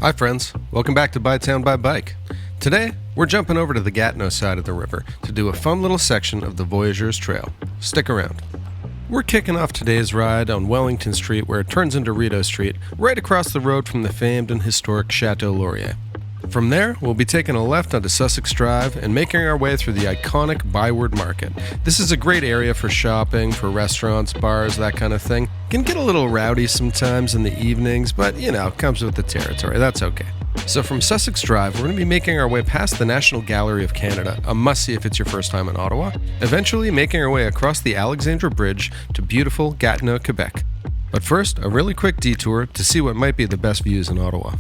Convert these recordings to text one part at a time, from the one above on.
Hi friends, welcome back to Bytown by Bike. Today, we're jumping over to the Gatineau side of the river to do a fun little section of the Voyageurs Trail. Stick around. We're kicking off today's ride on Wellington Street where it turns into Rideau Street, right across the road from the famed and historic Chateau Laurier. From there, we'll be taking a left onto Sussex Drive and making our way through the iconic Byward Market. This is a great area for shopping, for restaurants, bars, that kind of thing. Can get a little rowdy sometimes in the evenings, but it comes with the territory, that's okay. So from Sussex Drive, we're going to be making our way past the National Gallery of Canada, a must-see if it's your first time in Ottawa, eventually making our way across the Alexandra Bridge to beautiful Gatineau, Quebec. But first, a really quick detour to see what might be the best views in Ottawa.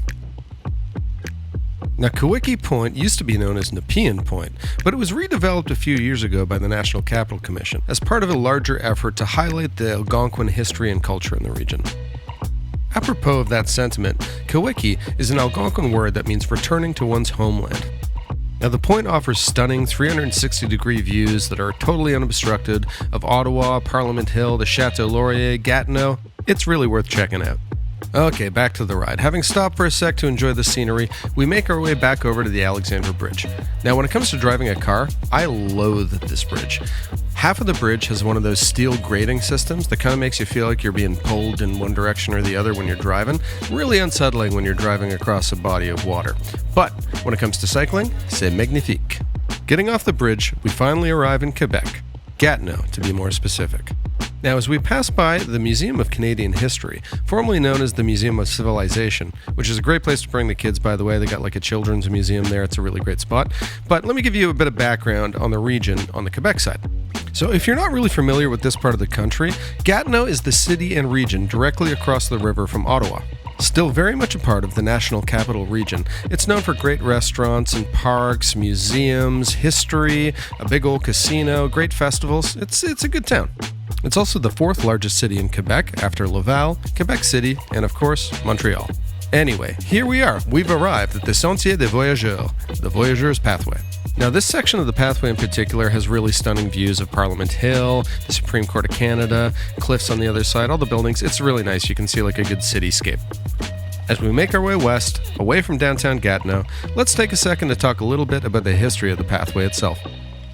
Now, Quebec Point used to be known as Nepean Point, but it was redeveloped a few years ago by the National Capital Commission as part of a larger effort to highlight the Algonquin history and culture in the region. Apropos of that sentiment, Quebec is an Algonquin word that means returning to one's homeland. Now, the point offers stunning 360-degree views that are totally unobstructed of Ottawa, Parliament Hill, the Chateau Laurier, Gatineau. It's really worth checking out. Okay, back to the ride. Having stopped for a sec to enjoy the scenery, we make our way back over to the Alexandra Bridge. Now, when it comes to driving a car, I loathe this bridge. Half of the bridge has one of those steel grating systems that kind of makes you feel like you're being pulled in one direction or the other when you're driving. Really unsettling when you're driving across a body of water. But when it comes to cycling, c'est magnifique. Getting off the bridge, we finally arrive in Quebec. Gatineau, to be more specific. Now, as we pass by the Museum of Canadian History, formerly known as the Museum of Civilization, which is a great place to bring the kids, by the way. They got like a children's museum there. It's a really great spot. But let me give you a bit of background on the region on the Quebec side. So if you're not really familiar with this part of the country, Gatineau is the city and region directly across the river from Ottawa. Still very much a part of the National Capital Region, it's known for great restaurants and parks, museums, history, a big old casino, great festivals. It's a good town. It's also the fourth largest city in Quebec after Laval, Quebec City, and of course, Montreal. Anyway, here we are. We've arrived at the Sentier des Voyageurs, the Voyageurs Pathway. Now, this section of the pathway in particular has really stunning views of Parliament Hill, the Supreme Court of Canada, cliffs on the other side, all the buildings. It's really nice. You can see like a good cityscape. As we make our way west, away from downtown Gatineau, let's take a second to talk a little bit about the history of the pathway itself.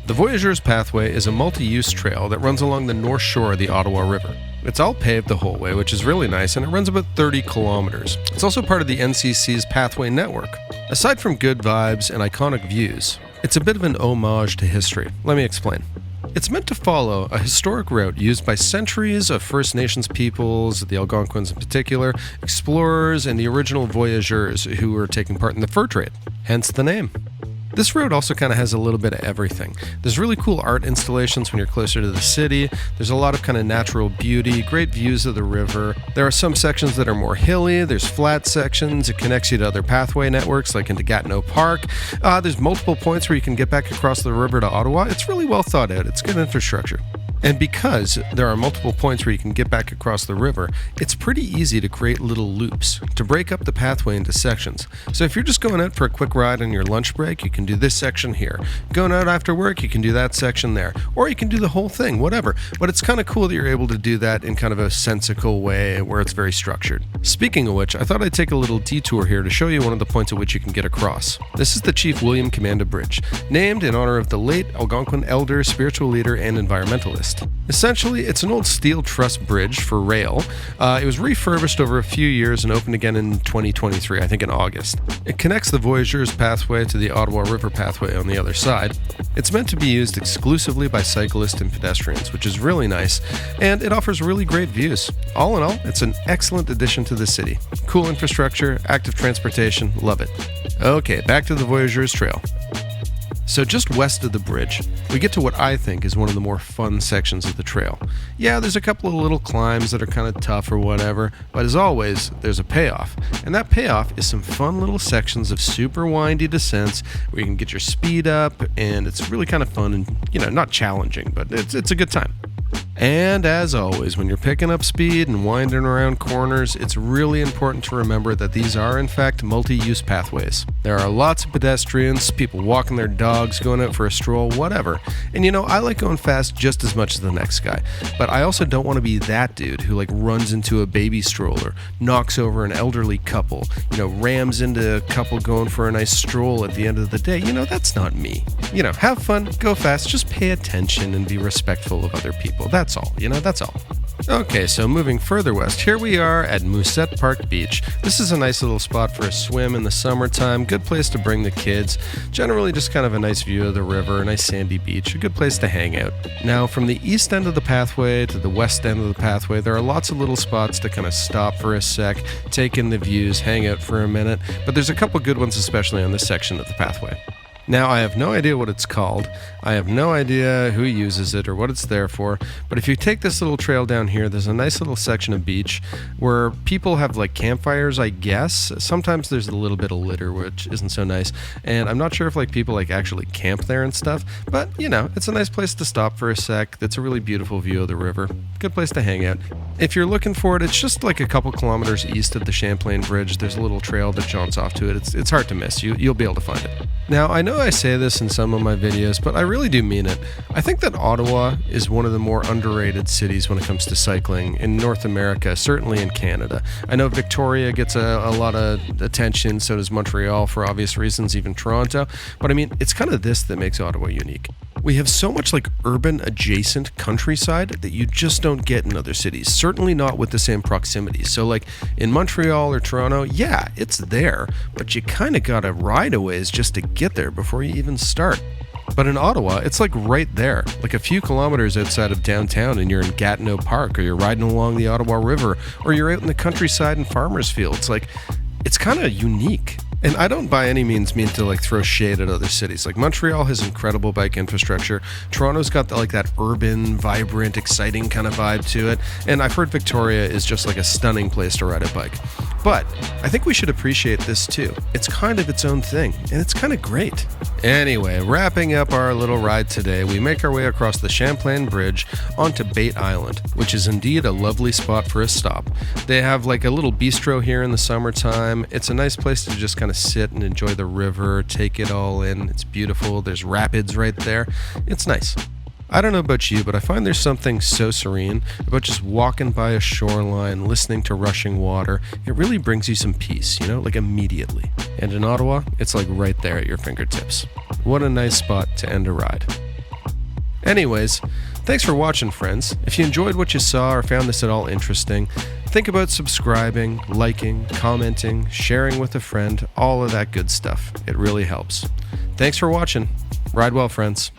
The Voyageurs Pathway is a multi-use trail that runs along the north shore of the Ottawa River. It's all paved the whole way, which is really nice, and it runs about 30 kilometers. It's also part of the NCC's Pathway Network. Aside from good vibes and iconic views, it's a bit of an homage to history. Let me explain. It's meant to follow a historic route used by centuries of First Nations peoples, the Algonquins in particular, explorers, and the original voyageurs who were taking part in the fur trade, hence the name. This road also kind of has a little bit of everything. There's really cool art installations when you're closer to the city. There's a lot of kind of natural beauty, great views of the river. There are some sections that are more hilly. There's flat sections. It connects you to other pathway networks like into Gatineau Park. There's multiple points where you can get back across the river to Ottawa. It's really well thought out. It's good infrastructure. And because there are multiple points where you can get back across the river, it's pretty easy to create little loops, to break up the pathway into sections. So if you're just going out for a quick ride on your lunch break, you can do this section here. Going out after work, you can do that section there. Or you can do the whole thing, whatever. But it's kind of cool that you're able to do that in kind of a sensical way where it's very structured. Speaking of which, I thought I'd take a little detour here to show you one of the points at which you can get across. This is the Chief William Commanda Bridge, named in honor of the late Algonquin elder, spiritual leader, and environmentalist. Essentially, it's an old steel truss bridge for rail. It was refurbished over a few years and opened again in 2023, I think in August. It connects the Voyageurs Pathway to the Ottawa River Pathway on the other side. It's meant to be used exclusively by cyclists and pedestrians, which is really nice, and it offers really great views. All in all, it's an excellent addition to the city. Cool infrastructure, active transportation, love it. Okay, back to the Voyageurs Trail. So just west of the bridge, we get to what I think is one of the more fun sections of the trail. Yeah, there's a couple of little climbs that are kind of tough or whatever, but as always, there's a payoff. And that payoff is some fun little sections of super windy descents where you can get your speed up, and it's really kind of fun and, not challenging, but it's a good time. And as always, when you're picking up speed and winding around corners, it's really important to remember that these are in fact multi-use pathways. There are lots of pedestrians, people walking their dogs, going out for a stroll, whatever. And I like going fast just as much as the next guy. But I also don't want to be that dude who runs into a baby stroller, knocks over an elderly couple, rams into a couple going for a nice stroll at the end of the day. That's not me. Have fun, go fast, just pay attention and be respectful of other people. That's all, that's all. Okay, so moving further west, here we are at Musette Park Beach. This is a nice little spot for a swim in the summertime, good place to bring the kids. Generally just kind of a nice view of the river, a nice sandy beach, a good place to hang out. Now, from the east end of the pathway to the west end of the pathway, there are lots of little spots to kind of stop for a sec, take in the views, hang out for a minute, but there's a couple good ones especially on this section of the pathway. Now, I have no idea what it's called. I have no idea who uses it or what it's there for. But if you take this little trail down here, there's a nice little section of beach where people have campfires, I guess. Sometimes there's a little bit of litter, which isn't so nice. And I'm not sure if people actually camp there and stuff. But, it's a nice place to stop for a sec. That's a really beautiful view of the river. Good place to hang out. If you're looking for it, it's just a couple kilometers east of the Champlain Bridge. There's a little trail that jaunts off to it. It's hard to miss. You'll be able to find it. Now, I know I say this in some of my videos, but I really do mean it. I think that Ottawa is one of the more underrated cities when it comes to cycling in North America, certainly in Canada. I know Victoria gets a lot of attention, so does Montreal for obvious reasons, even Toronto. But it's kind of this that makes Ottawa unique. We have so much urban adjacent countryside that you just don't get in other cities, certainly not with the same proximity. So in Montreal or Toronto, yeah, it's there, but you kind of gotta ride a ways just to get there before you even start. But in Ottawa, it's right there, a few kilometers outside of downtown, and you're in Gatineau Park, or you're riding along the Ottawa River, or you're out in the countryside in farmers' fields. It's kind of unique. And I don't by any means mean to throw shade at other cities. Montreal has incredible bike infrastructure. Toronto's got that urban, vibrant, exciting kind of vibe to it. And I've heard Victoria is just a stunning place to ride a bike. But I think we should appreciate this too. It's kind of its own thing, and it's kind of great. Anyway, wrapping up our little ride today, we make our way across the Champlain Bridge onto Bytown Island, which is indeed a lovely spot for a stop. They have a little bistro here in the summertime. It's a nice place to just kind of sit and enjoy the river, take it all in. It's beautiful. There's rapids right there. It's nice. I don't know about you, but I find there's something so serene about just walking by a shoreline, listening to rushing water. It really brings you some peace, immediately. And in Ottawa, it's right there at your fingertips. What a nice spot to end a ride. Anyways, thanks for watching, friends. If you enjoyed what you saw or found this at all interesting, think about subscribing, liking, commenting, sharing with a friend, all of that good stuff. It really helps. Thanks for watching. Ride well, friends.